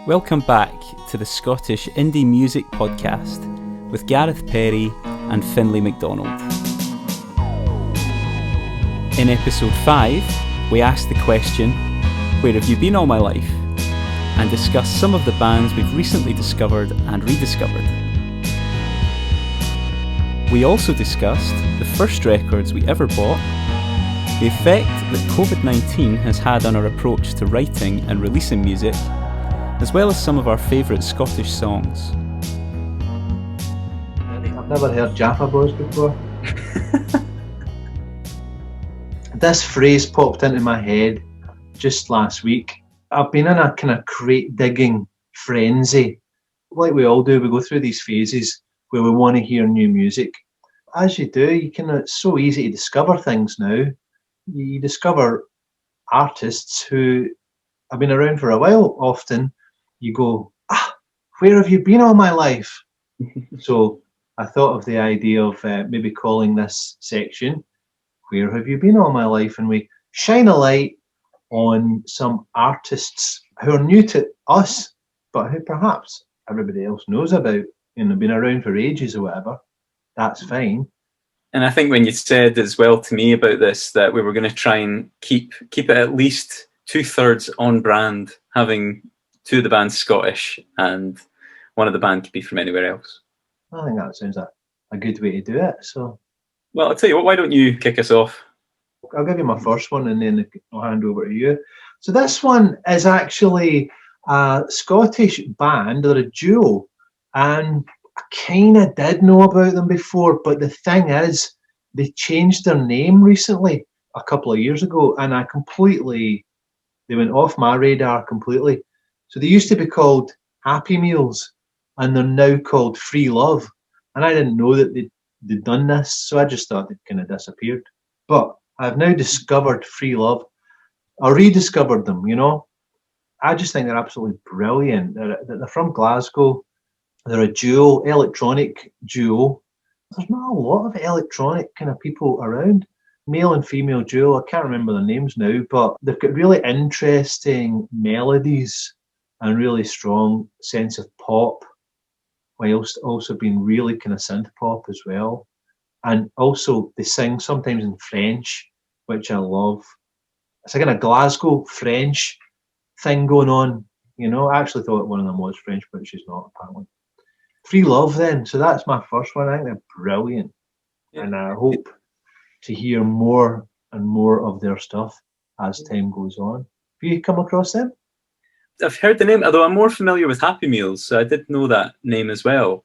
Welcome back to the Scottish Indie Music Podcast with Gareth, Perrie and Finlay Macdonald. In episode 5, we asked the question, where have you been all my life? And discussed some of the bands we've recently discovered and rediscovered. We also discussed the first records we ever bought, the effect that COVID-19 has had on our approach to writing and releasing music, as well as some of our favourite Scottish songs. I've never heard Jaffa Bros before. This phrase popped into my head just last week. I've been in a kind of crate digging frenzy. Like we all do, we go through these phases where we want to hear new music. As you do, it's so easy to discover things now. You discover artists who have been around for a while. Often you go, where have you been all my life? So I thought of the idea of maybe calling this section, Where Have You Been All My Life? And we shine a light on some artists who are new to us, but who perhaps everybody else knows about, been around for ages or whatever. That's fine. And I think when you said as well to me about this, that we were going to try and keep it at least 2/3 on brand, having two of the bands Scottish and one of the band could be from anywhere else. I think that sounds a good way to do it. So, well, I'll tell you what, why don't you kick us off? I'll give you my first one and then I'll hand over to you. So this one is actually a Scottish band, or a duo, and I kind of did know about them before, but the thing is, they changed their name recently, a couple of years ago, and they went off my radar completely. So they used to be called Happy Meals, and they're now called Free Love. And I didn't know that they'd done this, so I just thought they'd kind of disappeared. But I've now discovered Free Love, or rediscovered them, I just think they're absolutely brilliant. They're from Glasgow. They're a duo, electronic duo. There's not a lot of electronic kind of people around. Male and female duo, I can't remember their names now, but they've got really interesting melodies and really strong sense of pop, whilst also being really kind of synth pop as well. And also they sing sometimes in French, which I love. It's a kind of Glasgow French thing going on. I actually thought one of them was French, but she's not, apparently. Free Love then. So that's my first one. I think they're brilliant. Yeah. And I hope to hear more and more of their stuff as time goes on. Have you come across them? I've heard the name, although I'm more familiar with Happy Meals, so I did know that name as well.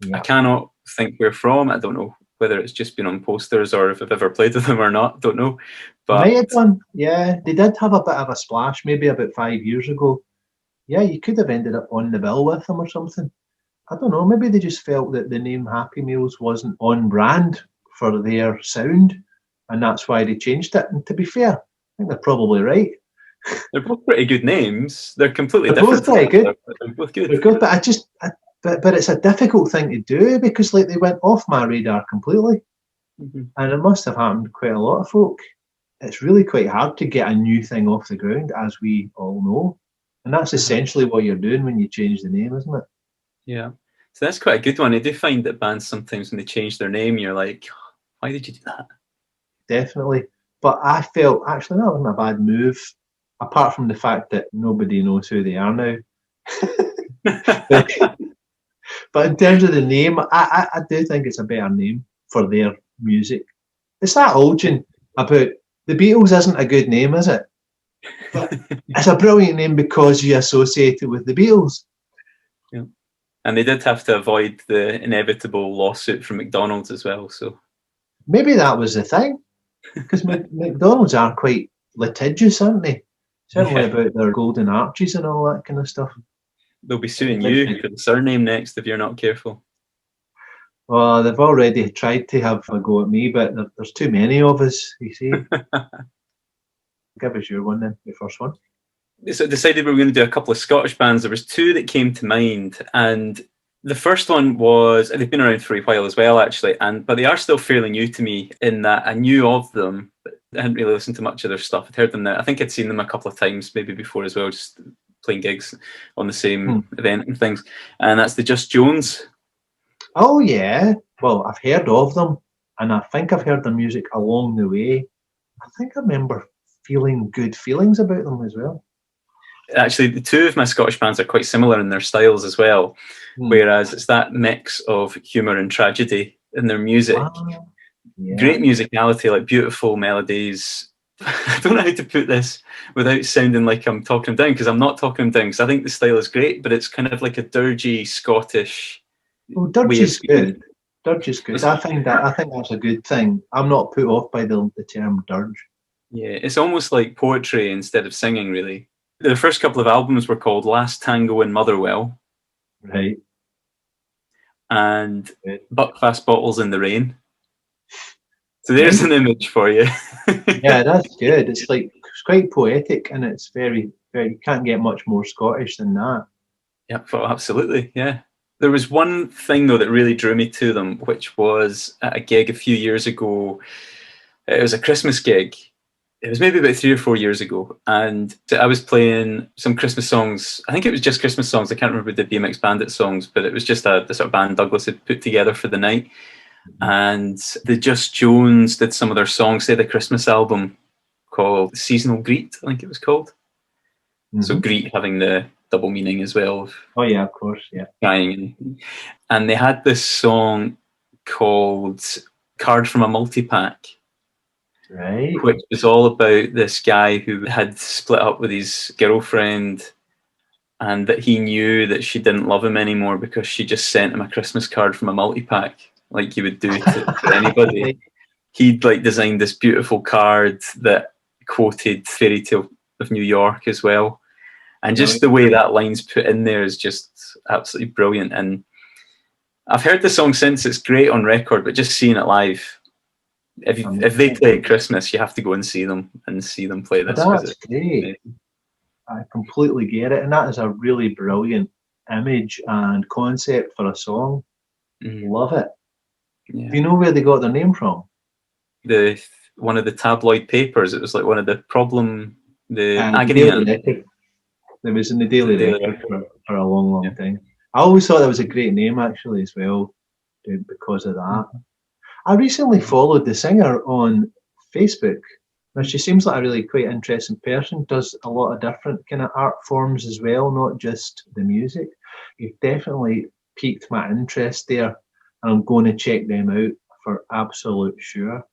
Yeah. I cannot think where from. I don't know whether it's just been on posters or if I've ever played with them or not. Don't know. But might have done. Yeah, they did have a bit of a splash maybe about 5 years ago. Yeah, you could have ended up on the bill with them or something. I don't know, maybe they just felt that the name Happy Meals wasn't on brand for their sound, and that's why they changed it. And to be fair, I think they're probably right. They're both pretty good names. They're completely they're different. Both pretty good. They're both good. They're good, but it's a difficult thing to do because they went off my radar completely. Mm-hmm. And it must have happened to quite a lot of folk. It's really quite hard to get a new thing off the ground, as we all know. And that's essentially what you're doing when you change the name, isn't it? Yeah. So that's quite a good one. I do find that bands sometimes when they change their name, you're like, why did you do that? Definitely. But I felt, actually, that wasn't a bad move, apart from the fact that nobody knows who they are now. But in terms of the name, I do think it's a better name for their music. It's that old gin about the Beatles isn't a good name, is it? But it's a brilliant name because you associate it with the Beatles. Yeah. And they did have to avoid the inevitable lawsuit from McDonald's as well. So maybe that was the thing, because McDonald's are quite litigious, aren't they? Certainly about their golden arches and all that kind of stuff. They'll be suing you for the surname next if you're not careful. Well, they've already tried to have a go at me, but there's too many of us, you see. Give us your one then, your first one. So I decided we were going to do a couple of Scottish bands. There was two that came to mind, and the first one was, they've been around for a while as well, actually, but they are still fairly new to me in that I knew of them, but I hadn't really listened to much of their stuff. I'd heard them now. I think I'd seen them a couple of times maybe before as well, just playing gigs on the same event and things. And that's the Just Jones. Oh, yeah. Well, I've heard of them, and I think I've heard their music along the way. I think I remember feeling good feelings about them as well. Actually, the two of my Scottish bands are quite similar in their styles as well, whereas it's that mix of humour and tragedy in their music. Wow. Yeah. Great musicality, like beautiful melodies. I don't know how to put this without sounding like I'm talking them down, because I'm not talking them down, because I think the style is great, but it's kind of like a dirgy Scottish. Well, dirge is good. Dirge is good. I think that's a good thing. I'm not put off by the term dirge. Yeah, it's almost like poetry instead of singing, really. The first couple of albums were called Last Tango in Motherwell. Right. And Buckfast Bottles in the Rain. So there's an image for you. Yeah, that's good. It's quite poetic, and it's very, very, you can't get much more Scottish than that. Yeah, well, absolutely, yeah. There was one thing, though, that really drew me to them, which was at a gig a few years ago. It was a Christmas gig. It was maybe about 3 or 4 years ago, and I was playing some Christmas songs. I think it was just Christmas songs. I can't remember the BMX Bandit songs, but it was just the sort of band Douglas had put together for the night. And the Just Jones did some of their songs. They had a Christmas album called Seasonal Greet, I think it was called. So greet having the double meaning as well. Oh yeah, of course, yeah. Crying. And they had this song called Card from a Multi-Pack. Right. Which was all about this guy who had split up with his girlfriend, and that he knew that she didn't love him anymore because she just sent him a Christmas card from a multi-pack, like you would do to anybody. He'd designed this beautiful card that quoted Fairy Tale of New York as well. And just the way that line's put in there is just absolutely brilliant. And I've heard the song since. It's great on record, but just seeing it live, if they play at Christmas, you have to go and see them play this. That's great. I completely get it, and that is a really brilliant image and concept for a song. Love it. Yeah. Do you know where they got their name from? One of the tabloid papers. It was like one of the Agony Daily Record. It was in the Daily Record for a long, long time. I always thought that was a great name, actually, as well, because of that. I recently followed the singer on Facebook. Now, she seems like a really quite interesting person, does a lot of different kind of art forms as well, not just the music. You've definitely piqued my interest there, and I'm going to check them out for absolute sure.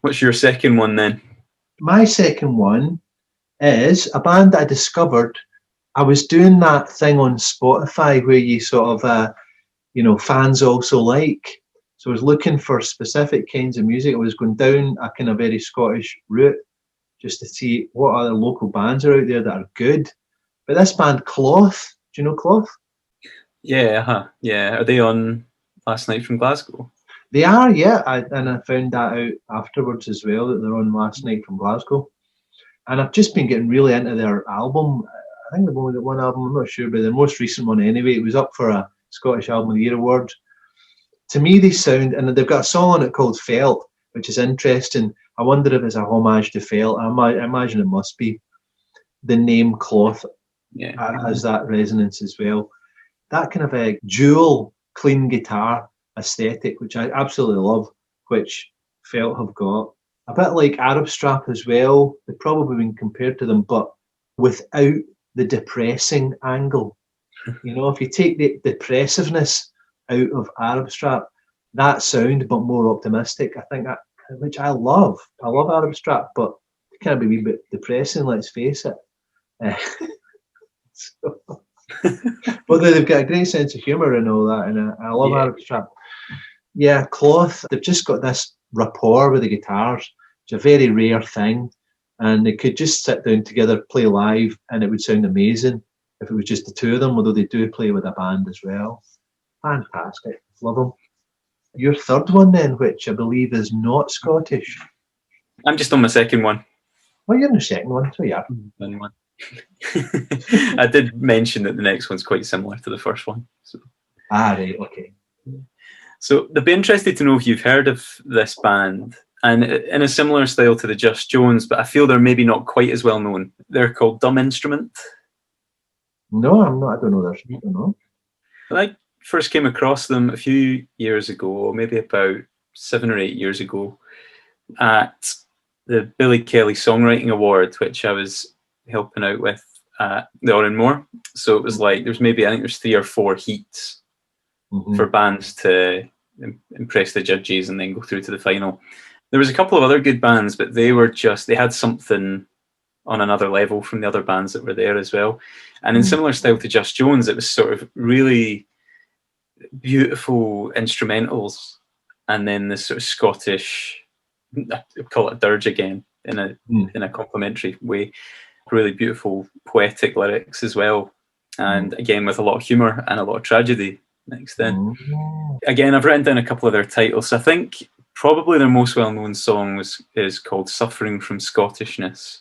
What's your second one then? My second one is a band that I discovered. I was doing that thing on Spotify where you sort of, fans also like. So I was looking for specific kinds of music. I was going down a kind of very Scottish route just to see what other local bands are out there that are good. But this band, Cloth, do you know Cloth? Yeah, yeah. Are they on Last Night from Glasgow? They are, yeah. And I found that out afterwards as well, that they're on Last Night from Glasgow. And I've just been getting really into their album. I think they've only got one album, I'm not sure, but the most recent one anyway. It was up for a Scottish Album of the Year award. To me, they sound, and they've got a song on it called Felt, which is interesting. I wonder if it's a homage to Felt. I imagine it must be. The name Cloth has that resonance as well. That kind of a dual clean guitar aesthetic, which I absolutely love, which Felt have got. A bit like Arab Strap as well. They've probably been compared to them, but without the depressing angle. If you take the depressiveness out of Arab Strap, that sound, but more optimistic. I think that, which I love. I love Arab Strap, but it can be a wee bit depressing, let's face it. But they've got a great sense of humour and all that, and I love Arab Strap. Yeah, Cloth, they've just got this rapport with the guitars. It's a very rare thing, and they could just sit down together, play live, and it would sound amazing if it was just the two of them, although they do play with a band as well. Fantastic. Love them. Your third one then, which I believe is not Scottish. I'm just on my second one. Well, you're in the second one, so yeah. I did mention that the next one's quite similar to the first one. So. Right, okay. So they'd be interested to know if you've heard of this band, and in a similar style to the Just Jones, but I feel they're maybe not quite as well known. They're called Dumb Instrument. No, I'm not. I don't know this. I don't know. When I first came across them a few years ago, maybe about 7 or 8 years ago, at the Billy Kelly Songwriting Award, which I was helping out with at the Oranmore. So it was like there's maybe, I think there's 3 or 4 heats for bands to impress the judges and then go through to the final. There was a couple of other good bands, but they had something on another level from the other bands that were there as well. And in similar style to Just Jones, it was sort of really beautiful instrumentals, and then this sort of Scottish, I call it dirge again in a complimentary way, really beautiful poetic lyrics as well, and again with a lot of humour and a lot of tragedy mixed in. Again, I've written down a couple of their titles. I think probably their most well-known song is called Suffering from Scottishness.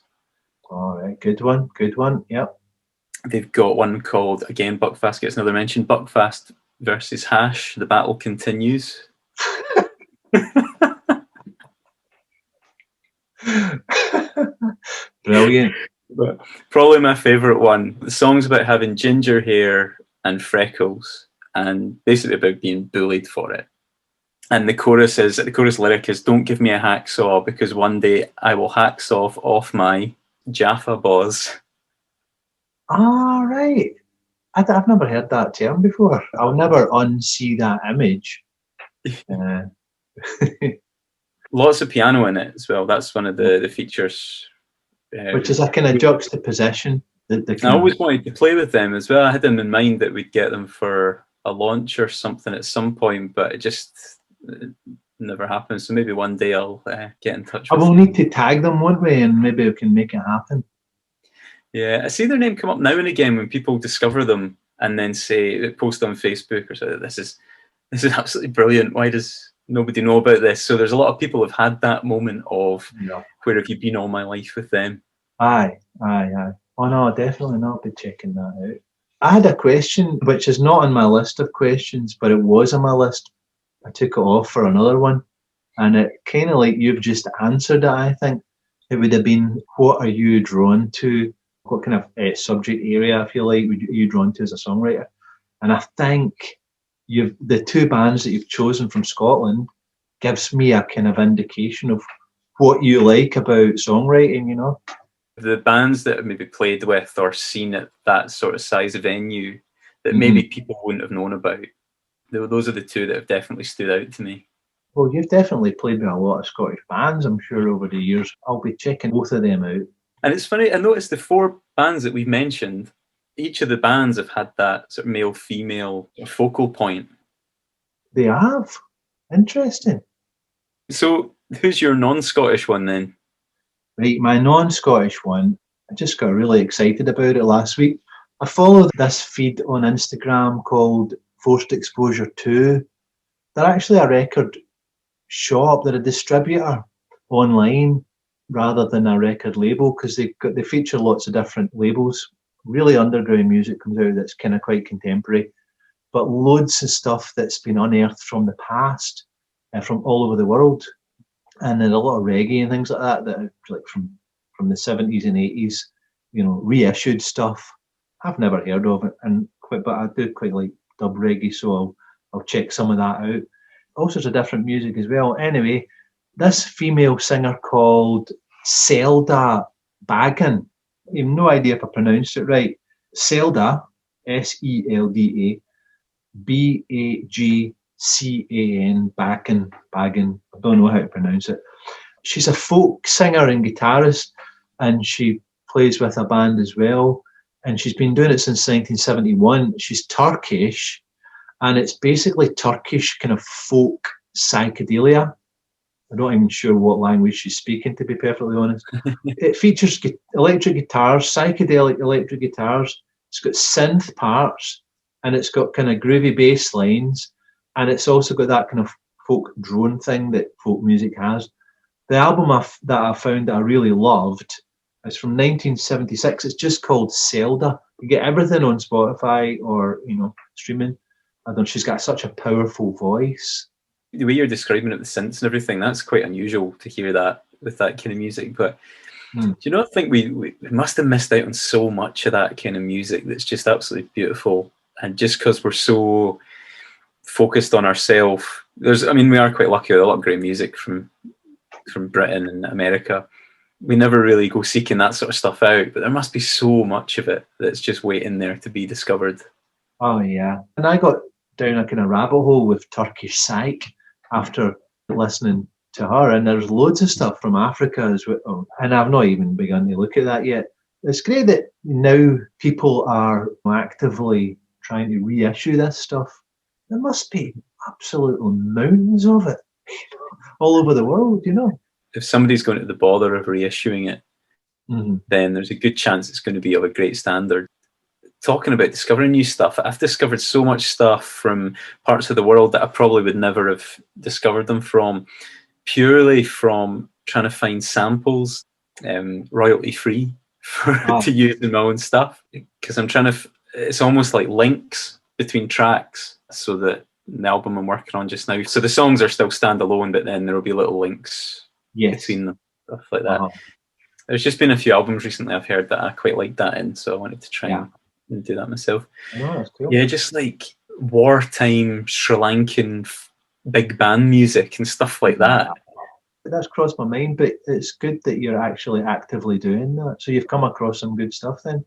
All right, good one, yep. They've got one called, again, Buckfast gets another mention, Buckfast versus Hash, The Battle Continues. Brilliant. But probably my favourite one. The song's about having ginger hair and freckles, and basically about being bullied for it. And the chorus lyric is, "Don't give me a hacksaw, because one day I will hacksaw off my Jaffa boss." All right. I've never heard that term before. I'll never unsee that image. Lots of piano in it as well. That's one of the features. Which is a kind of juxtaposition. I always wanted to play with them as well. I had them in mind that we'd get them for a launch or something at some point, but it just never happened. So maybe one day I'll get in touch with them. We'll need to tag them, won't we? And maybe we can make it happen. Yeah, I see their name come up now and again when people discover them and then post on Facebook or so. This is absolutely brilliant. Why does nobody know about this? So there's a lot of people who've had that moment of, where have you been all my life with them? Aye. Oh no, definitely not. Be checking that out. I had a question which is not on my list of questions, but it was on my list. I took it off for another one, and it kind of like you've just answered it. I think it would have been, what are you drawn to? What kind of subject area, I feel like, are you drawn to as a songwriter? And I think the 2 bands that you've chosen from Scotland gives me a kind of indication of what you like about songwriting, you know? The bands that I've maybe played with or seen at that sort of size of venue that maybe people wouldn't have known about, those are the 2 that have definitely stood out to me. Well, you've definitely played with a lot of Scottish bands, I'm sure, over the years. I'll be checking both of them out. And it's funny, I noticed the 4 bands that we've mentioned, each of the bands have had that sort of male-female focal point. They have? Interesting. So who's your non-Scottish one then? Right, my non-Scottish one, I just got really excited about it last week. I followed this feed on Instagram called Forced Exposure 2. They're actually a record shop. They're a distributor online rather than a record label, because they feature lots of different labels. Really underground music comes out that's kind of quite contemporary, but loads of stuff that's been unearthed from the past, from all over the world. And then a lot of reggae and things like that are like from the 70s and 80s, reissued stuff. I've never heard of it, but I do quite like dub reggae, so I'll check some of that out. All sorts of different music as well. Anyway, this female singer called Selda Bagan. I have no idea if I pronounced it right. Selda, Selda, Bagcan, Bagan. I don't know how to pronounce it. She's a folk singer and guitarist, and she plays with a band as well. And she's been doing it since 1971. She's Turkish, and it's basically Turkish kind of folk psychedelia. I'm not even sure what language she's speaking, to be perfectly honest. It features electric guitars, psychedelic electric guitars. It's got synth parts, and it's got kind of groovy bass lines, and it's also got that kind of folk drone thing that folk music has. The album that I found that I really loved is from 1976. It's just called Selda. You get everything on Spotify or streaming. I don't know, she's got such a powerful voice. The way you're describing it, the synths and everything, that's quite unusual to hear that with that kind of music. But Do you know, I think we must have missed out on so much of that kind of music that's just absolutely beautiful. And just because we're so focused on ourselves, we are quite lucky with a lot of great music from Britain and America. We never really go seeking that sort of stuff out, but there must be so much of it that's just waiting there to be discovered. Oh yeah, and I got down a kind of rabbit hole with Turkish psych after listening to her, and there's loads of stuff from Africa as well, and I've not even begun to look at that yet. It's great that now people are actively trying to reissue this stuff. There must be absolute mountains of it all over the world, you know. If somebody's going to the bother of reissuing it, then there's a good chance it's going to be of a great standard. Talking about discovering new stuff, I've discovered so much stuff from parts of the world that I probably would never have discovered them from, purely from trying to find samples royalty free to use in my own stuff, because I'm trying to it's almost like links between tracks, so that the album I'm working on just now, so the songs are still standalone, but then there will be little links between them, stuff like that. There's just been a few albums recently I've heard that I quite liked that in, so I wanted to try and do that myself. That's cool. Yeah, just like wartime Sri Lankan big band music and stuff like that. That's crossed my mind, but it's good that you're actually actively doing that. So you've come across some good stuff then?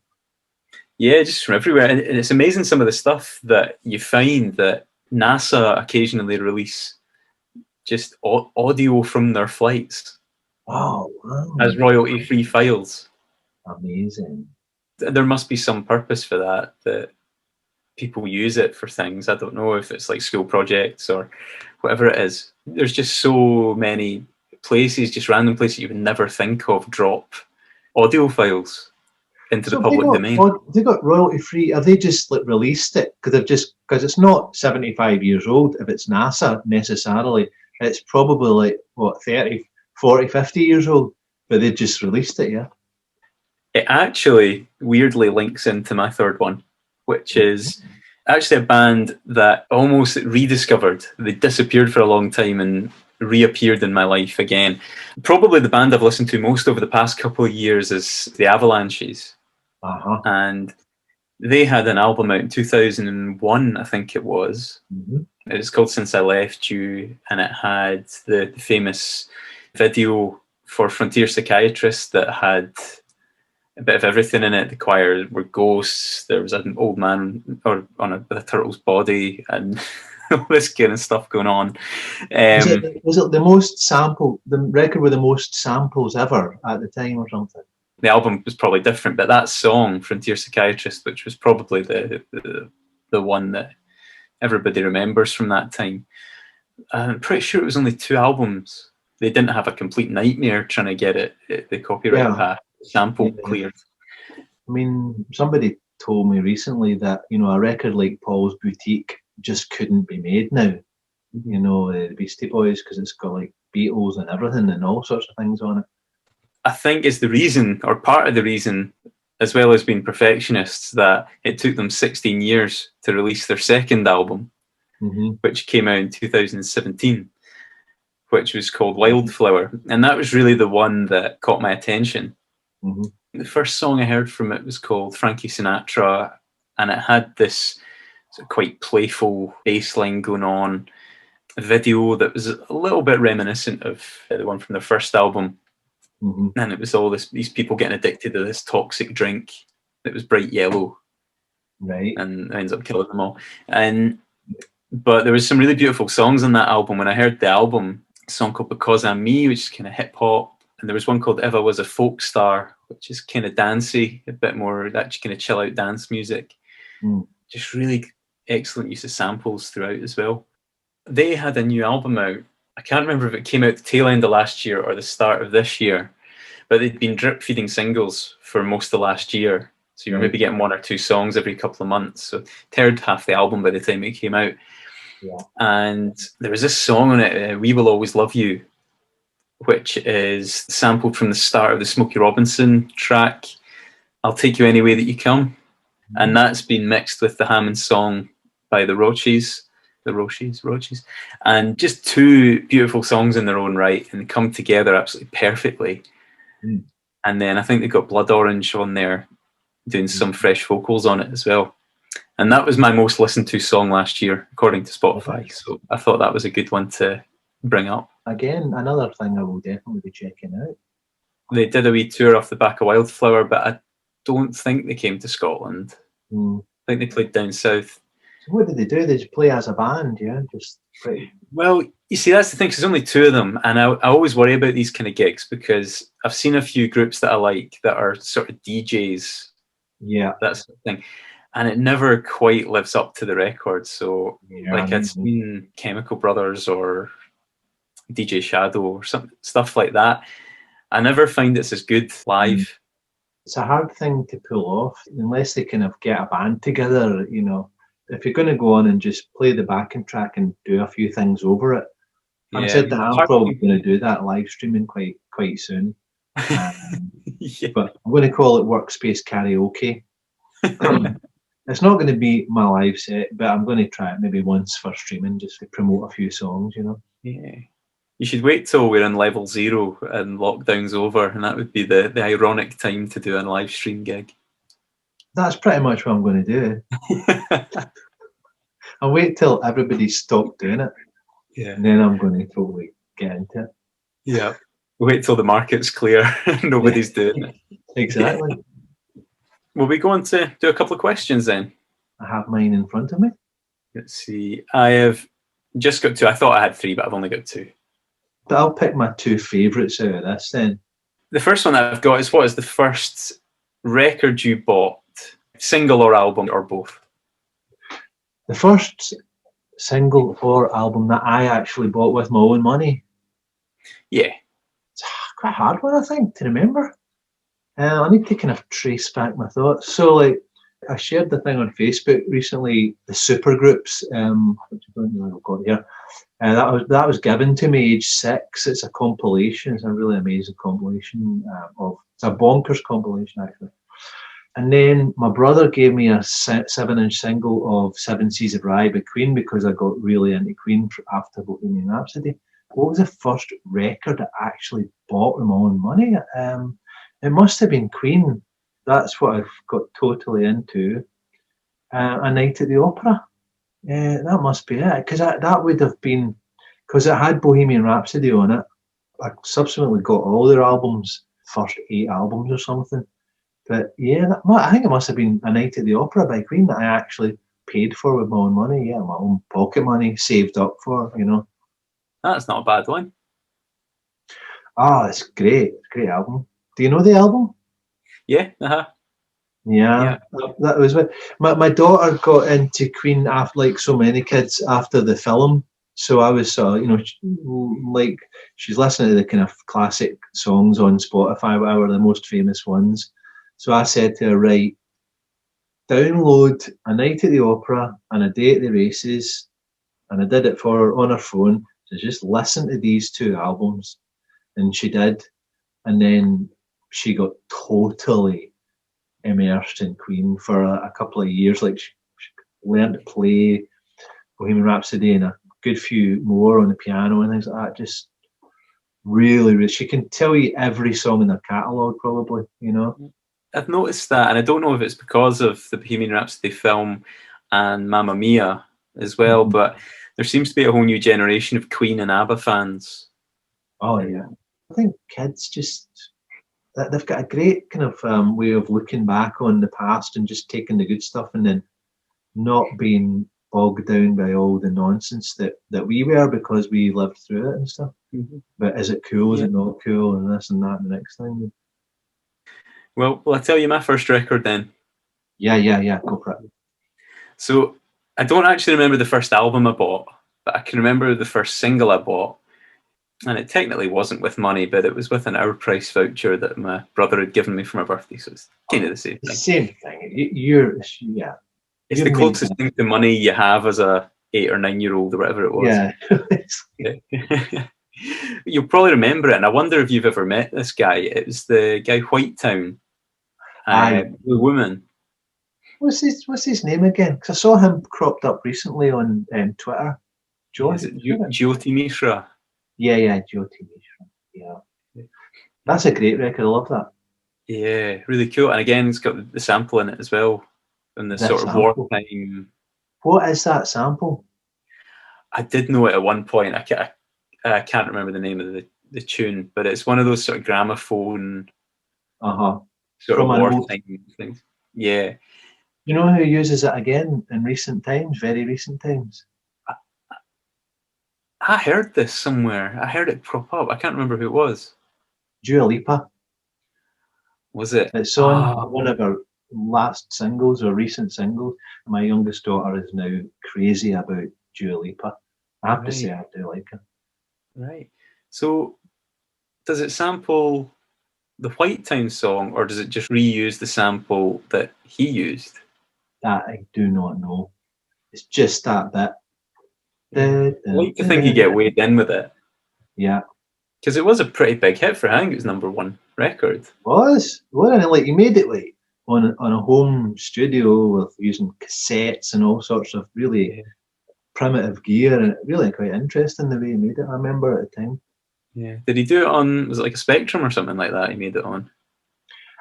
Yeah, just from everywhere. And it's amazing some of the stuff that you find that NASA occasionally release just audio from their flights. Oh, wow. As royalty-free files. Amazing. There must be some purpose for that people use it for things. I don't know if it's like school projects or whatever it is. There's just so many places, just random places you would never think of, drop audio files into the public domain. They got royalty free. Have they just like released it because it's not 75 years old? If it's NASA necessarily, it's probably like what 30, 40, 50 years old. But they just released it, yeah. It actually weirdly links into my third one, which is actually a band that almost rediscovered. They disappeared for a long time and reappeared in my life again. Probably the band I've listened to most over the past couple of years is the Avalanches. And they had an album out in 2001, I think it was. It's called Since I Left You, and it had the famous video for Frontier Psychiatrist that had a bit of everything in it. The choir were ghosts, there was an old man with a turtle's body, and all this kind of stuff going on. Was it the record with the most samples ever at the time or something? The album was probably different, but that song, Frontier Psychiatrist, which was probably the one that everybody remembers from that time, I'm pretty sure it was only 2 albums. They didn't have a complete nightmare trying to get the copyright path sample cleared. I mean, somebody told me recently that, you know, a record like Paul's Boutique just couldn't be made now. You know, the Beastie Boys, because it's got like Beatles and everything and all sorts of things on it. I think it's the reason, or part of the reason, as well as being perfectionists, that it took them 16 years to release their second album, which came out in 2017, which was called Wildflower. And that was really the one that caught my attention. The first song I heard from it was called Frankie Sinatra, and it had this sort of quite playful bass line going on, a video that was a little bit reminiscent of the one from their first album. And it was all these people getting addicted to this toxic drink that was bright yellow, and ends up killing them all. But there was some really beautiful songs on that album. When I heard the album, a song called Because I'm Me, which is kind of hip hop, and there was one called If I Was a Folk Star, which is kind of dancey, a bit more that kind of chill out dance music. Just really excellent use of samples throughout as well. They had a new album out. I can't remember if it came out the tail end of last year or the start of this year, but they'd been drip feeding singles for most of last year. So you're maybe getting 1 or 2 songs every couple of months. So teared half the album by the time it came out. And there was this song on it, We Will Always Love You, which is sampled from the start of the Smokey Robinson track, I'll Take You Any Way That You Come. And that's been mixed with the Hammond song by the Roches, and just 2 beautiful songs in their own right, and come together absolutely perfectly. And then I think they got Blood Orange on there doing some fresh vocals on it as well. And that was my most listened to song last year, according to Spotify. So I thought that was a good one to bring up. Again, another thing I will definitely be checking out. They did a wee tour off the back of Wildflower, but I don't think they came to Scotland. I think they played down south. So what did they do? They just play as a band, yeah? Just pretty... Well, you see, that's the thing, because there's only two of them, and I always worry about these kind of gigs because I've seen a few groups that I like that are sort of DJs, that sort of thing, and it never quite lives up to the record. So, I'd seen Chemical Brothers or DJ Shadow or some stuff like that. I never find it's as good live. It's a hard thing to pull off unless they kind of get a band together, you know. If you're going to go on and just play the backing track and do a few things over it, I've said that I'm probably going to do that live streaming quite soon. But I'm going to call it Workspace Karaoke. It's not going to be my live set, but I'm going to try it maybe once for streaming just to promote a few songs, you know. Yeah. You should wait till we're in level 0 and lockdown's over, and that would be the ironic time to do a live stream gig. That's pretty much what I'm going to do. I'll wait till everybody's stopped doing it. Yeah. And then I'm going to totally get into it. Yeah. Wait till the market's clear and nobody's doing it. Exactly. Will we go on to do a couple of questions then? I have mine in front of me. Let's see. I have just got 2. I thought I had 3, but I've only got 2. But I'll pick my 2 favourites out of this then. The first one that I've got is, what is the first record you bought? Single or album or both? The first single or album that I actually bought with my own money. Yeah. It's quite a hard one, I think, to remember. I need to kind of trace back my thoughts. So, like, I shared the thing on Facebook recently, the supergroups, which I don't know I've got here. That was given to me age 6. It's a compilation. It's a really amazing compilation. It's a bonkers compilation, actually. And then my brother gave me a 7-inch single of 7 Seas of Rye by Queen because I got really into Queen after Bohemian Rhapsody. What was the first record I actually bought with my own money? It must have been Queen. That's what I've got totally into. A Night at the Opera. That must be it. Because that would have been... Because it had Bohemian Rhapsody on it. I subsequently got all their albums, first 8 albums or something. But yeah, I think it must have been A Night at the Opera by Queen that I actually paid for with my own money. Yeah, my own pocket money, saved up for, you know. That's not a bad one. It's great. It's a great album. Do you know the album? Yeah, Yeah, that was what my daughter got into Queen after, like so many kids, after the film. So I was, like, she's listening to the kind of classic songs on Spotify, whatever, the most famous ones. So I said to her, right, download A Night at the Opera and A Day at the Races. And I did it for her on her phone. So just listen to these 2 albums. And she did. And then she got totally immersed in Queen for a couple of years. Like, she learned to play Bohemian Rhapsody and a good few more on the piano and things like that. Just really, she can tell you every song in their catalogue, probably, you know. I've noticed that, and I don't know if it's because of the Bohemian Rhapsody film and Mamma Mia as well, but there seems to be a whole new generation of Queen and ABBA fans. Oh, yeah. I think kids just, they've got a great kind of way of looking back on the past and just taking the good stuff and then not being bogged down by all the nonsense that we were because we lived through it and stuff. But is it cool? Is it not cool? And this and that and the next thing. Well, will I tell you my first record then? Yeah, go for it. So I don't actually remember the first album I bought, but I can remember the first single I bought. And it technically wasn't with money, but it was with an hour price voucher that my brother had given me for my birthday. So it's kind of the same thing. Same thing. It's the closest thing to money you have as a 8 or 9 year old or whatever it was. Yeah. You'll probably remember it, and I wonder if you've ever met this guy. It was the guy Whitetown. The woman. What's his name again? Because I saw him cropped up recently on Twitter. Jyoti Mishra. Yeah, Jyoti Mishra. Yeah. That's a great record. I love that. Yeah, really cool. And again, it's got the sample in it as well, and the That sort of sample. wartime. What is that sample? I did know it at one point. I can't remember the name of the tune, but it's one of those sort of gramophone sort From of an old. wartime things. Yeah. You know who uses it again in recent times, very recent times? I heard this somewhere. I heard it prop up. I can't remember who it was. Dua Lipa. Was it? It's on one of our last singles or recent singles. My youngest daughter is now crazy about Dua Lipa. I have to say I do like her. Right. So does it sample the White Town song, or does it just reuse the sample that he used? That I do not know. It's just that bit. I like to think you get weighed in with it. Yeah. Because it was a pretty big hit for him. I think it was #1 record. Was? Well, like he made it like on a home studio with using cassettes and all sorts of really primitive gear, and really quite interesting the way he made it. I remember at the time. Yeah. Did he do it on, was it like a Spectrum or something like that he made it on?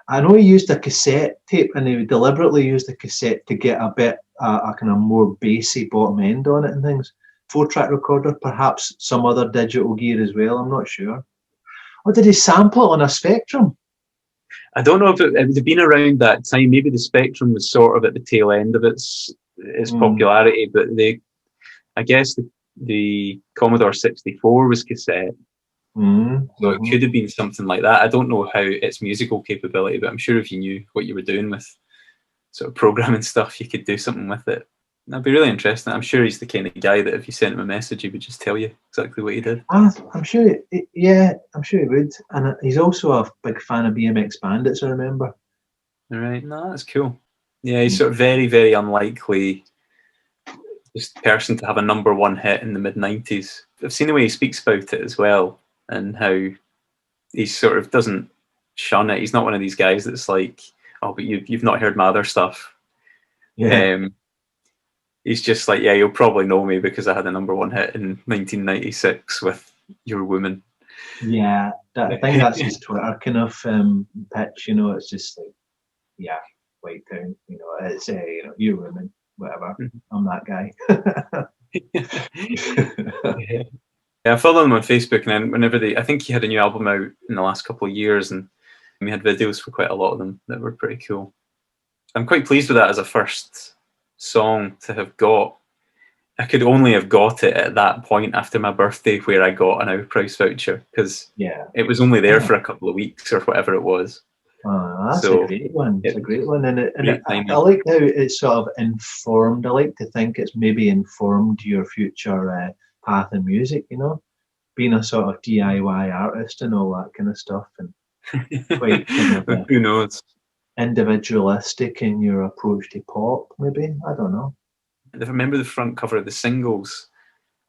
I know he used a cassette tape, and he deliberately used a cassette to get a bit a kind of more bassy bottom end on it and things. 4-track recorder, perhaps some other digital gear as well. I'm not sure. Or did he sample it on a Spectrum? I don't know if it would have been around that time. Maybe the Spectrum was sort of at the tail end of its popularity, but I guess the Commodore 64 was cassette. So it could have been something like that. I don't know how its musical capability, but I'm sure if you knew what you were doing with sort of programming stuff, you could do something with it. That'd be really interesting. I'm sure he's the kind of guy that if you sent him a message, he would just tell you exactly what he did. I'm sure, I'm sure he would. And he's also a big fan of BMX Bandits, I remember. All right, no, that's cool. Yeah, he's sort of very, very unlikely just person to have a #1 hit in the mid-90s. I've seen the way he speaks about it as well, and how he sort of doesn't shun it. He's not one of these guys that's like, oh, but you've not heard my other stuff. Yeah. He's just like, yeah, you'll probably know me because I had a #1 hit in 1996 with Your Woman. Yeah, I think that's his Twitter kind of pitch. You know, it's just like, yeah, White Town. You know, it's Your Woman, whatever. I'm that guy. Yeah, I followed him on Facebook, and then whenever I think he had a new album out in the last couple of years, and we had videos for quite a lot of them that were pretty cool. I'm quite pleased with that as a first song to have got. I could only have got it at that point after my birthday, where I got an outprice voucher, because it was only there for a couple of weeks or whatever it was. That's a great one. It's a great one, and I like how it's sort of informed. I like to think it's maybe informed your future path in music. You know, being a sort of DIY artist and all that kind of stuff, and quite kind of who knows, individualistic in your approach to pop. Maybe, I don't know. I remember the front cover of the singles.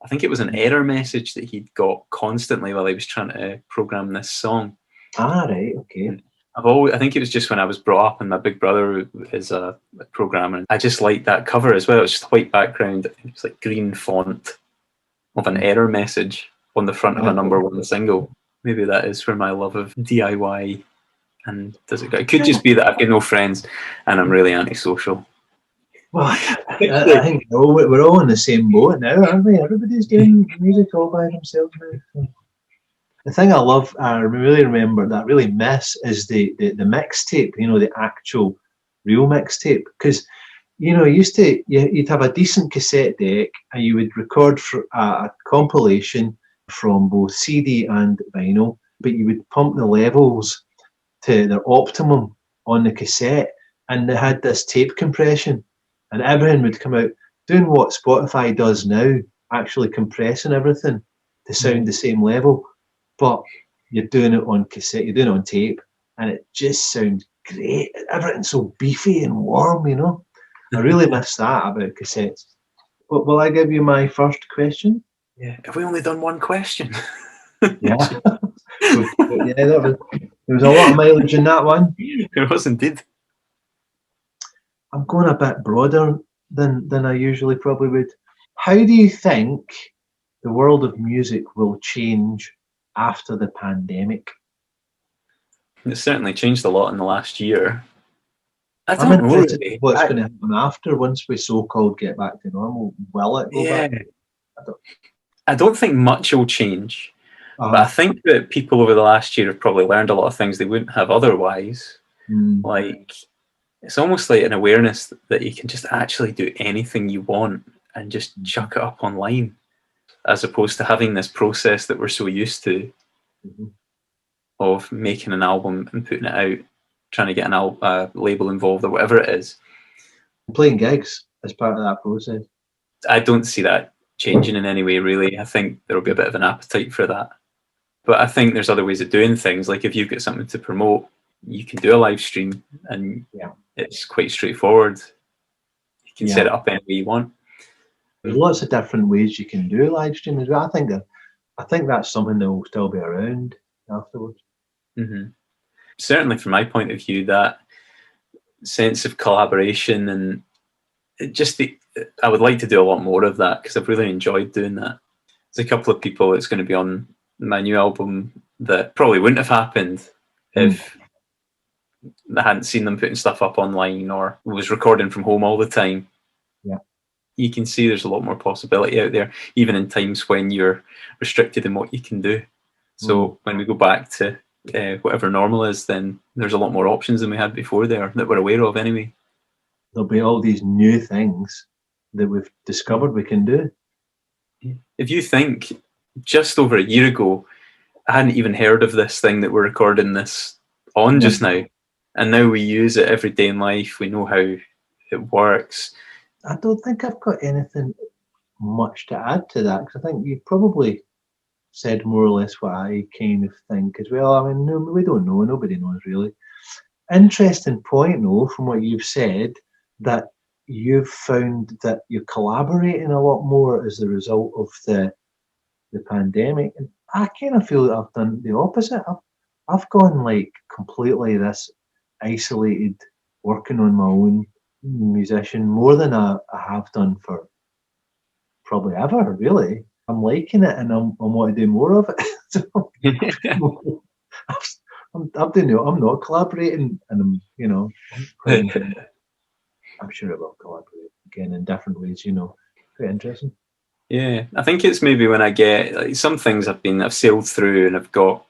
I think it was an error message that he'd got constantly while he was trying to program this song. Right, okay. I think it was just when I was brought up, and my big brother is a programmer. I just liked that cover as well. It's just a white background. It was like green font of an error message on the front of a #1 single. Maybe that is where my love of DIY and does it go. It could just be that I've got no friends and I'm really antisocial. Well, I think we're all in the same boat now, aren't we? Everybody's doing music all by themselves now. The thing I love, I really remember that I really miss is the mixtape. You know, the actual real mixtape, because you'd have a decent cassette deck and you would record for a compilation from both CD and vinyl, but you would pump the levels to their optimum on the cassette, and they had this tape compression, and everything would come out doing what Spotify does now, actually compressing everything to sound the same level. But you're doing it on cassette, you're doing it on tape, and it just sounds great. Everything's so beefy and warm, you know. I really miss that about cassettes. But will I give you my first question? Yeah. Have we only done one question? Yeah. There was a lot of mileage in that one. It was indeed. I'm going a bit broader than I usually probably would. How do you think the world of music will change after the pandemic? It's certainly changed a lot in the last year. I I'm don't know interested in really. what's going to happen after, once we so-called get back to normal. Will it go back? I don't think much will change. But I think that people over the last year have probably learned a lot of things they wouldn't have otherwise. Like, it's almost like an awareness that you can just actually do anything you want and just chuck it up online, as opposed to having this process that we're so used to of making an album and putting it out, trying to get a label involved or whatever it is. Playing gigs as part of that process. I don't see that changing in any way, really. I think there'll be a bit of an appetite for that. But I think there's other ways of doing things. Like if you've got something to promote, you can do a live stream, and it's quite straightforward. You can set it up any way you want. There's lots of different ways you can do live stream as well. I think that's something that will still be around afterwards. Certainly, from my point of view, that sense of collaboration and I would like to do a lot more of that, because I've really enjoyed doing that. There's a couple of people that's going to be on my new album that probably wouldn't have happened if I hadn't seen them putting stuff up online or was recording from home all the time. You can see there's a lot more possibility out there, even in times when you're restricted in what you can do. So when we go back to whatever normal is, then there's a lot more options than we had before there that we're aware of anyway. There'll be all these new things that we've discovered we can do. If you think, just over a year ago, I hadn't even heard of this thing that we're recording this on just now. And now we use it every day in life. We know how it works. I don't think I've got anything much to add to that, because I think you probably said more or less what I kind of think as well. I mean, no, we don't know. Nobody knows really. Interesting point, though, from what you've said, that you've found that you're collaborating a lot more as a result of the pandemic. And I kind of feel that I've done the opposite. I've gone like completely this isolated, working on my own musician more than I have done for probably ever, really. I'm liking it, and I want to do more of it. So, I'm not collaborating, and I'm sure I will collaborate again in different ways. Quite interesting. Yeah, I think it's maybe when I get like, some things I've sailed through and I've got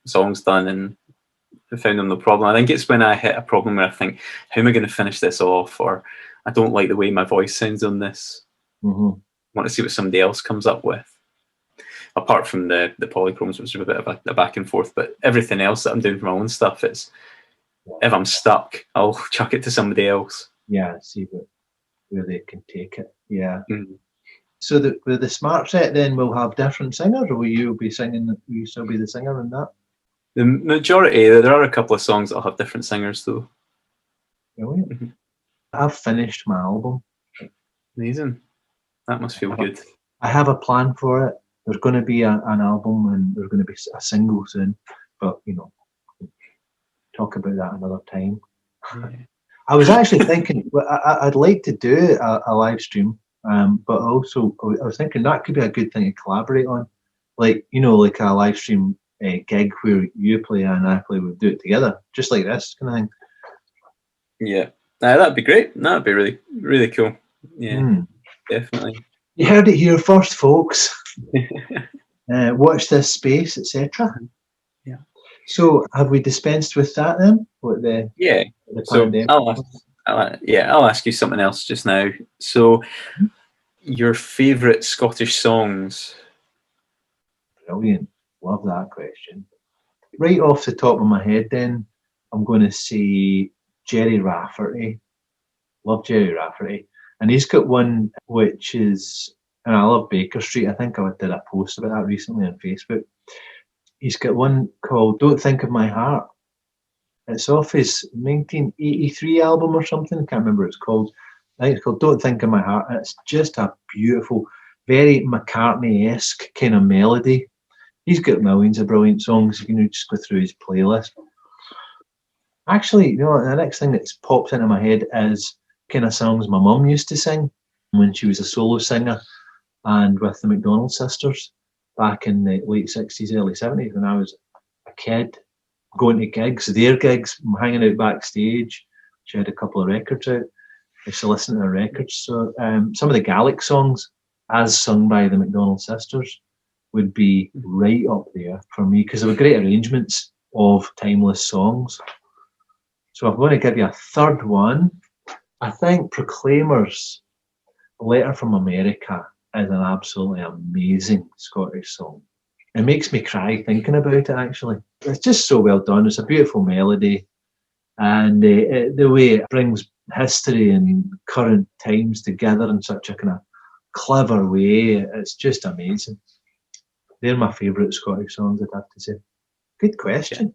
songs done and I found them no problem. I think it's when I hit a problem where I think, how am I going to finish this off? Or I don't like the way my voice sounds on this. I want to see what somebody else comes up with. Apart from the polychromes, which are a bit of a back and forth, but everything else that I'm doing for my own stuff, it's if I'm stuck, I'll chuck it to somebody else. Yeah, see where they can take it. Yeah. So with the smart set, then we'll have different singers, or will you be singing? Will you still be the singer in that? The majority, there are a couple of songs that'll have different singers though. Brilliant. I've finished my album. Amazing. That must feel good. I have a plan for it. There's going to be an album, and there's going to be a single soon, but talk about that another time. I was actually thinking I'd like to do a live stream, but also I was thinking that could be a good thing to collaborate on, like a live stream gig where you play and I play. We'll do it together, just like this kind of thing. Yeah, that'd be great. That'd be really, really cool. Yeah, definitely. You heard it here first, folks. Watch this space, etc. Yeah. So, have we dispensed with that then? I'll ask you something else just now. So, your favourite Scottish songs? Brilliant. Love that question. Right off the top of my head, then I'm going to say Jerry Rafferty. Love Jerry Rafferty. And he's got one which is, and I love Baker Street. I think I did a post about that recently on Facebook. He's got one called Don't Think of My Heart. It's off his 1983 album or something. I can't remember what it's called. I think it's called Don't Think of My Heart. And it's just a beautiful, very McCartney-esque kind of melody. He's got millions of brilliant songs. You can just go through his playlist. Actually, the next thing that pops into my head is kind of songs my mum used to sing when she was a solo singer and with the Macdonald sisters back in the late 60s, early 70s when I was a kid. going to gigs, their gigs, hanging out backstage. She had a couple of records out. I used to listen to her records. So some of the Gaelic songs, as sung by the Macdonald sisters, would be right up there for me because they were great arrangements of timeless songs. So I'm going to give you a third one. I think Proclaimers' Letter from America is an absolutely amazing Scottish song. It makes me cry thinking about it, actually. It's just so well done. It's a beautiful melody. And the way it brings history and current times together in such a kind of clever way, it's just amazing. They're my favourite Scottish songs, I'd have to say. Good question.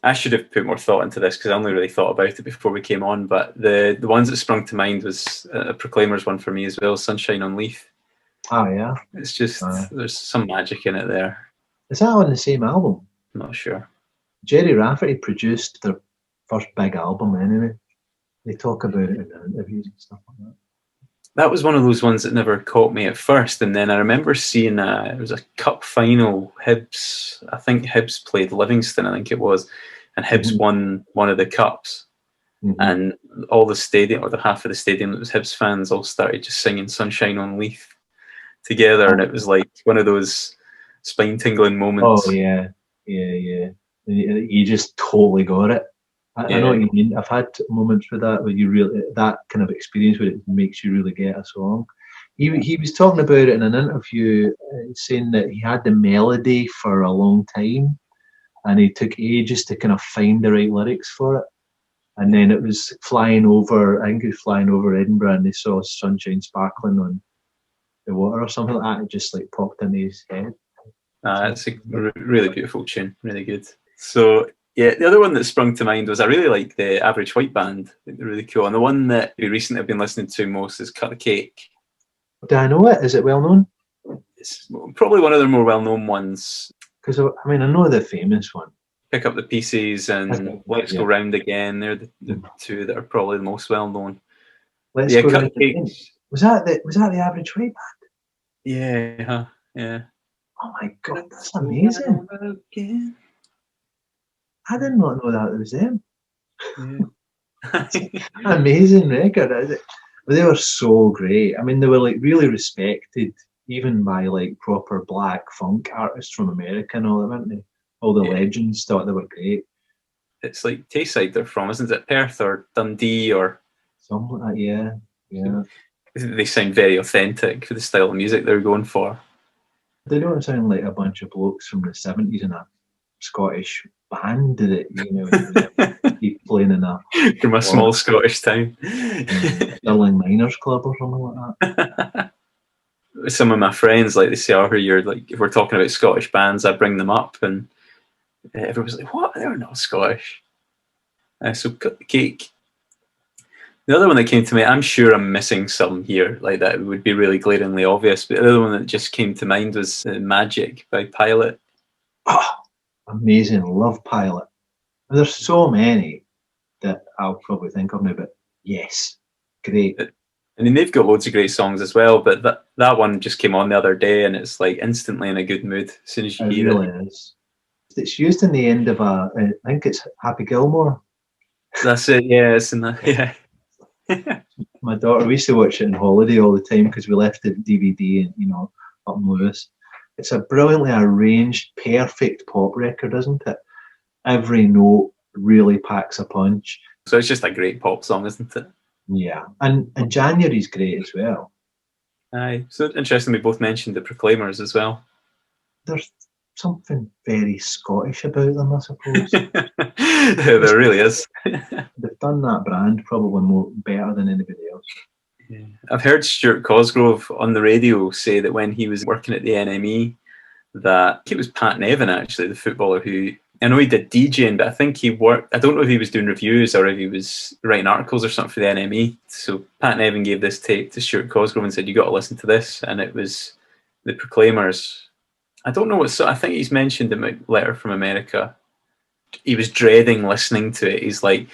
I should have put more thought into this because I only really thought about it before we came on, but the ones that sprung to mind was a Proclaimers one for me as well, Sunshine on Leith. Oh, yeah. It's just, there's some magic in it there. Is that on the same album? I'm not sure. Jerry Rafferty produced their first big album anyway. They talk about it in their interviews and stuff like that. That was one of those ones that never caught me at first, and then I remember seeing it was a cup final. Hibs, I think Hibs played Livingston, I think it was, and Hibs won one of the cups, and all the stadium, or the half of the stadium that was Hibs fans, all started just singing "Sunshine on Leith" together, and it was like one of those spine-tingling moments. Oh yeah. You just totally got it. I know what you mean. I've had moments with that where you really, that kind of experience where it makes you really get a song. He was talking about it in an interview, saying that he had the melody for a long time and he took ages to kind of find the right lyrics for it. And then it was flying over, I think it was flying over Edinburgh, and they saw sunshine sparkling on the water or something like that. It just like popped into his head. It's a really beautiful tune, really good. So yeah, the other one that sprung to mind was I really like the Average White Band. I think they're really cool. And the one that we recently have been listening to most is Cut the Cake. Do I know it? Is it well known? It's probably one of their more well-known ones. Because I mean, I know the famous one. Pick Up the Pieces and Let's Go Round Again. They're the two that are probably the most well-known. Let's Go Round Again. Was that the Average White Band? Yeah, yeah. Oh my God, that's amazing. I did not know that it was them. Yeah. Amazing record. They were so great. I mean, they were like really respected, even by like proper black funk artists from America and all that, weren't they? All the legends thought they were great. It's like Tayside they're from, isn't it? Perth or Dundee or something like that. Yeah. They sound very authentic for the style of music they're going for. They don't sound like a bunch of blokes from the 70s in a Scottish band, did it? You know, keep playing in a from a small Scottish town, Stirling Miners Club or something like that. Some of my friends, like they say, "Oh, you're like," if we're talking about Scottish bands, I bring them up, and everyone's like, "What? They're not Scottish." So Cut the Cake. The other one that came to me, I'm sure I'm missing some here, like that would be really glaringly obvious, but the other one that just came to mind was Magic by Pilot. Oh, amazing. Love Pilot. And there's so many that I'll probably think of now, but yes, great. I mean, they've got loads of great songs as well, but that one just came on the other day and it's like instantly in a good mood as soon as you hear it. It really is. It's used in the end of I think it's Happy Gilmore. That's it, yeah, it's in that, yeah. My daughter, we used to watch it in holiday all the time because we left the DVD and up in Lewis. It's a brilliantly arranged, perfect pop record, isn't it? Every note really packs a punch. So it's just a great pop song, isn't it? Yeah, and January's great as well. Aye, so interesting we both mentioned the Proclaimers as well. There's something very Scottish about them, I suppose. There really is. They've done that brand probably better than anybody else. Yeah. I've heard Stuart Cosgrove on the radio say that when he was working at the NME, that it was Pat Nevin, actually, the footballer who, I know he did DJing, but I think he worked, I don't know if he was doing reviews or if he was writing articles or something for the NME. So Pat Nevin gave this tape to Stuart Cosgrove and said, "You got to listen to this." And it was the Proclaimers. I don't know what, I think he's mentioned the Letter from America. He was dreading listening to it. He's like,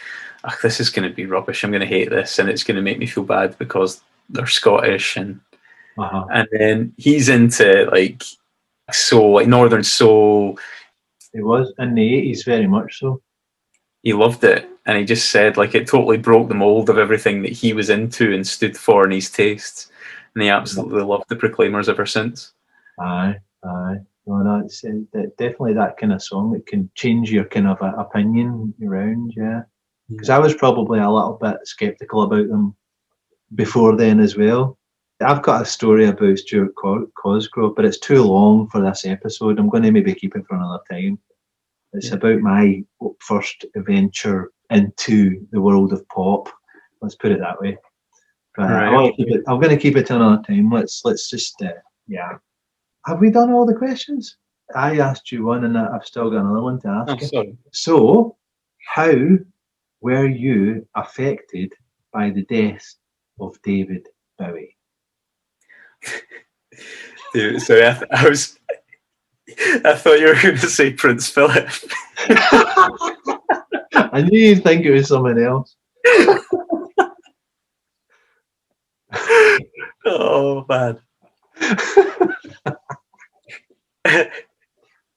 "This is going to be rubbish. I'm going to hate this, and it's going to make me feel bad because they're Scottish." And and then he's into like soul, like Northern soul. He was in the 80s, very much so. He loved it, and he just said like it totally broke the mold of everything that he was into and stood for in his tastes, and he absolutely loved the Proclaimers ever since. Aye. No, that's definitely that kind of song that can change your kind of opinion around, yeah. Because I was probably a little bit sceptical about them before then as well. I've got a story about Stuart Cosgrove, but it's too long for this episode. I'm going to maybe keep it for another time. It's about my first adventure into the world of pop. Let's put it that way. But right. I'm going to keep it to another time. Let's just yeah. Have we done all the questions? I asked you one, and I've still got another one to ask you. Sorry. So, how were you affected by the death of David Bowie? Dude, sorry, I thought you were going to say Prince Philip. I knew you'd think it was someone else. Oh, man.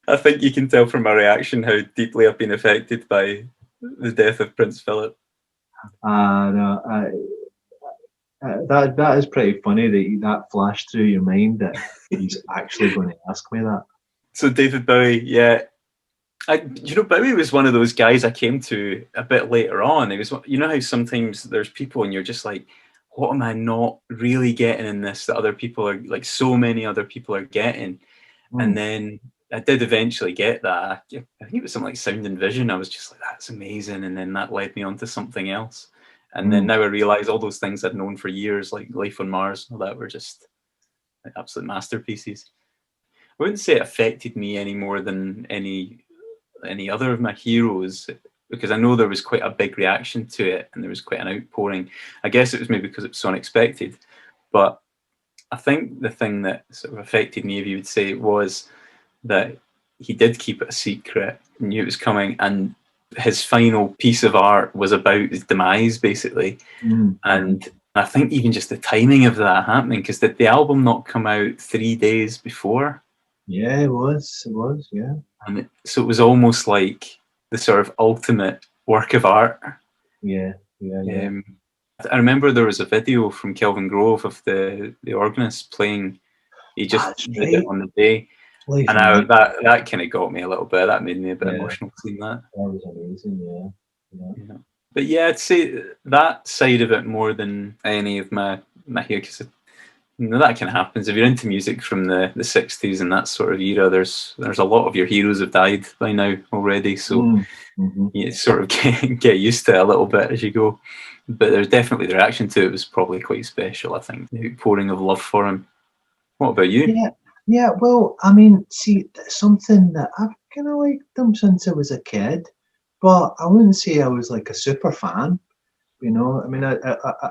I think you can tell from my reaction how deeply I've been affected by the death of Prince Philip. No, that is pretty funny that flashed through your mind that he's actually going to ask me that. So David Bowie, yeah. Bowie was one of those guys I came to a bit later on. It was, you know how sometimes there's people and you're just like, what am I not really getting in this that other people are, like so many other people are getting? And then I did eventually get that. I think it was something like Sound and Vision. I was just like, that's amazing. And then that led me on to something else. And then now I realise all those things I'd known for years, like Life on Mars, all that were just like absolute masterpieces. I wouldn't say it affected me any more than any other of my heroes, because I know there was quite a big reaction to it and there was quite an outpouring. I guess it was maybe because it was so unexpected. But I think the thing that sort of affected me, if you would say, was that he did keep it a secret, knew it was coming, and his final piece of art was about his demise, basically. And I think even just the timing of that happening, because did the album not come out 3 days before? Yeah, it was, yeah. And so it was almost like the sort of ultimate work of art. Yeah. I remember there was a video from Kelvin Grove of the organist playing. He just did it on the day. And that kind of got me a little bit. That made me a bit emotional seeing that. That was amazing, yeah. But yeah, I'd say that side of it more than any of my heroes, because that kind of happens. If you're into music from the 60s and that sort of era, there's a lot of your heroes have died by now already. So you sort of get used to it a little bit as you go. But there's definitely the reaction to it was probably quite special, I think. The outpouring of love for him. What about you? Yeah, well, I mean, see, something that I've kind of liked him since I was a kid, but I wouldn't say I was like a super fan. You know, I mean, I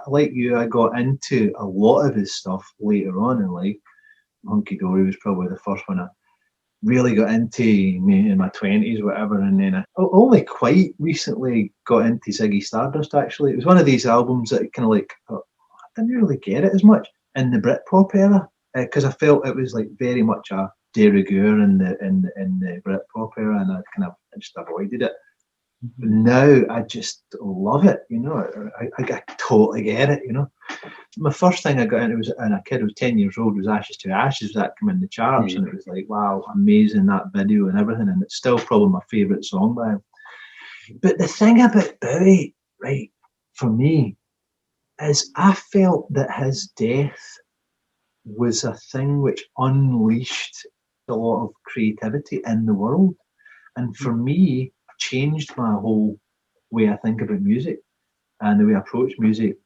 like you, I got into a lot of his stuff later on in life. Hunky Dory was probably the first one I really got into in my 20s, whatever, and then I only quite recently got into Ziggy Stardust, actually. It was one of these albums that kind of like, I didn't really get it as much in the Britpop era, because I felt it was like very much a de rigueur in the Britpop era, and I just avoided it. Now I just love it, you know. I totally get it, you know. My first thing I got into was, and a kid who was 10 years old, was Ashes to Ashes. That came in the charts, and it was like, wow, amazing, that video and everything. And it's still probably my favourite song by him. But the thing about Bowie, right, for me, is I felt that his death was a thing which unleashed a lot of creativity in the world. And for me, changed my whole way I think about music and the way I approach music.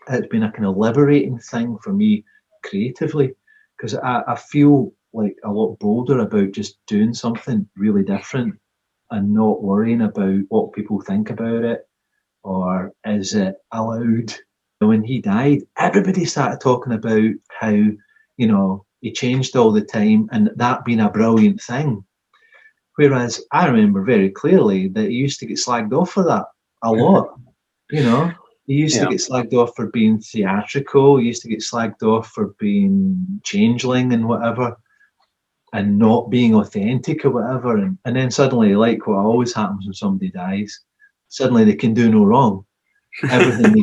It's been a kind of liberating thing for me creatively, because I feel like a lot bolder about just doing something really different and not worrying about what people think about it, or is it allowed. When he died, everybody started talking about how, you know, he changed all the time and that being a brilliant thing. Whereas I remember very clearly that he used to get slagged off for that a lot. You know, he used to get slagged off for being theatrical. He used to get slagged off for being changeling and whatever. and not being authentic or whatever, and then suddenly, like what always happens when somebody dies, suddenly they can do no wrong. Everything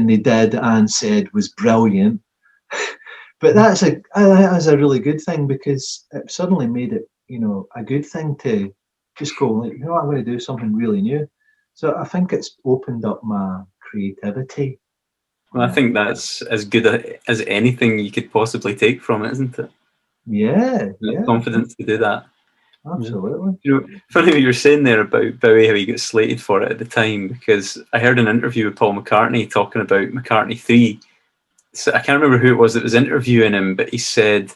they did and said was brilliant. But that's a really good thing, because it suddenly made it, a good thing to just go, like, I'm going to do something really new. So I think it's opened up my creativity. Well, I think that's as good as anything you could possibly take from it, isn't it? Yeah. Confidence to do that. Absolutely. Funny what you were saying there about Bowie, how he got slated for it at the time, because I heard an interview with Paul McCartney talking about McCartney 3. So I can't remember who it was that was interviewing him, but he said,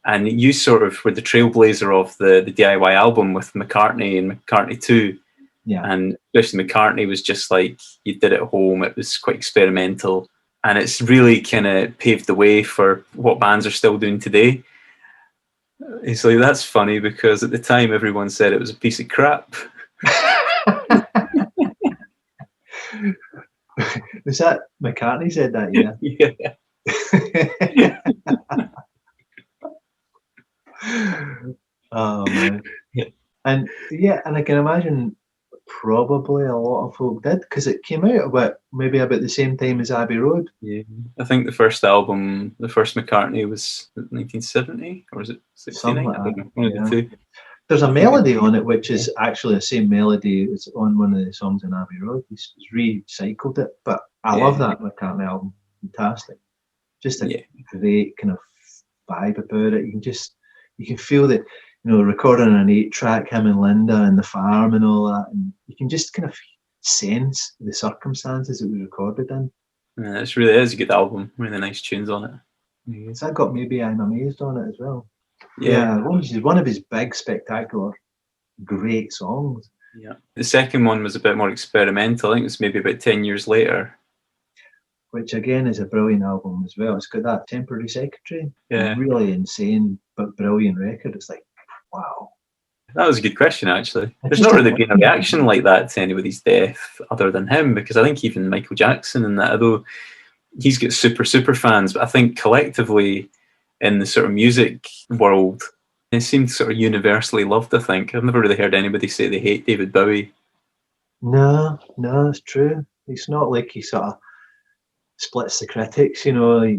and you sort of were the trailblazer of the DIY album with McCartney and McCartney 2. Yeah. And especially McCartney was just like, you did it at home, it was quite experimental. And it's really kind of paved the way for what bands are still doing today. He's like, that's funny, because at the time everyone said it was a piece of crap. Was that McCartney said that? Yeah. Oh man. And I can imagine probably a lot of folk did, because it came out maybe about the same time as Abbey Road. Yeah, I think the first album, the first McCartney, was 1970, or was it 69? Something like that. One of the two. There's a melody on it which is actually the same melody as on one of the songs in Abbey Road. He's recycled it, but I love that McCartney album. Fantastic. Just a great kind of vibe about it. You can feel that, recording an 8-track, him and Linda and the farm and all that, and you can just kind of sense the circumstances it was recorded in. Yeah, it is a good album. Really nice tunes on it. Has that got Maybe I'm Amazed on it as well? Yeah, one of his big, spectacular, great songs. Yeah. The second one was a bit more experimental. I think it was maybe about 10 years later. Which again is a brilliant album as well. It's got that Temporary Secretary. Yeah. Really insane but brilliant record. It's like, wow. That was a good question, actually. There's not really been a reaction like that to anybody's death other than him, because I think even Michael Jackson and that, although he's got super fans, but I think collectively in the sort of music world, it seemed sort of universally loved, I think. I've never really heard anybody say they hate David Bowie. No, it's true. It's not like he sort of splits the critics, like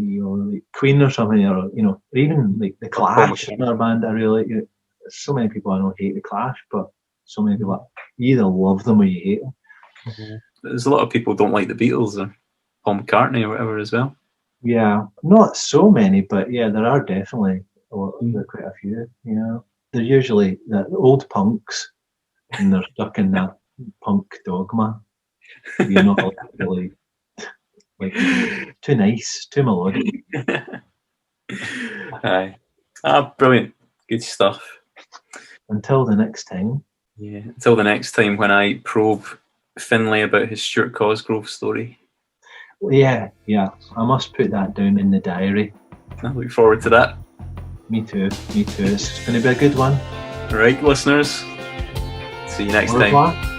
Queen or something, or even like the Clash, another band I really like. So many people I know hate the Clash, but so many people, you either love them or you hate them. Mm-hmm. There's a lot of people who don't like the Beatles or Paul McCartney or whatever as well. Yeah, not so many, but yeah, there are definitely there are quite a few. They're usually the old punks, and they're stuck in that punk dogma. You're not really like too nice, too melodic. Aye. Brilliant. Good stuff. Until the next time. Yeah, until the next time when I probe Finlay about his Stuart Cosgrove story. Yeah, I must put that down in the diary. I look forward to that. Me too. It's going to be a good one. Right, listeners. See you next time.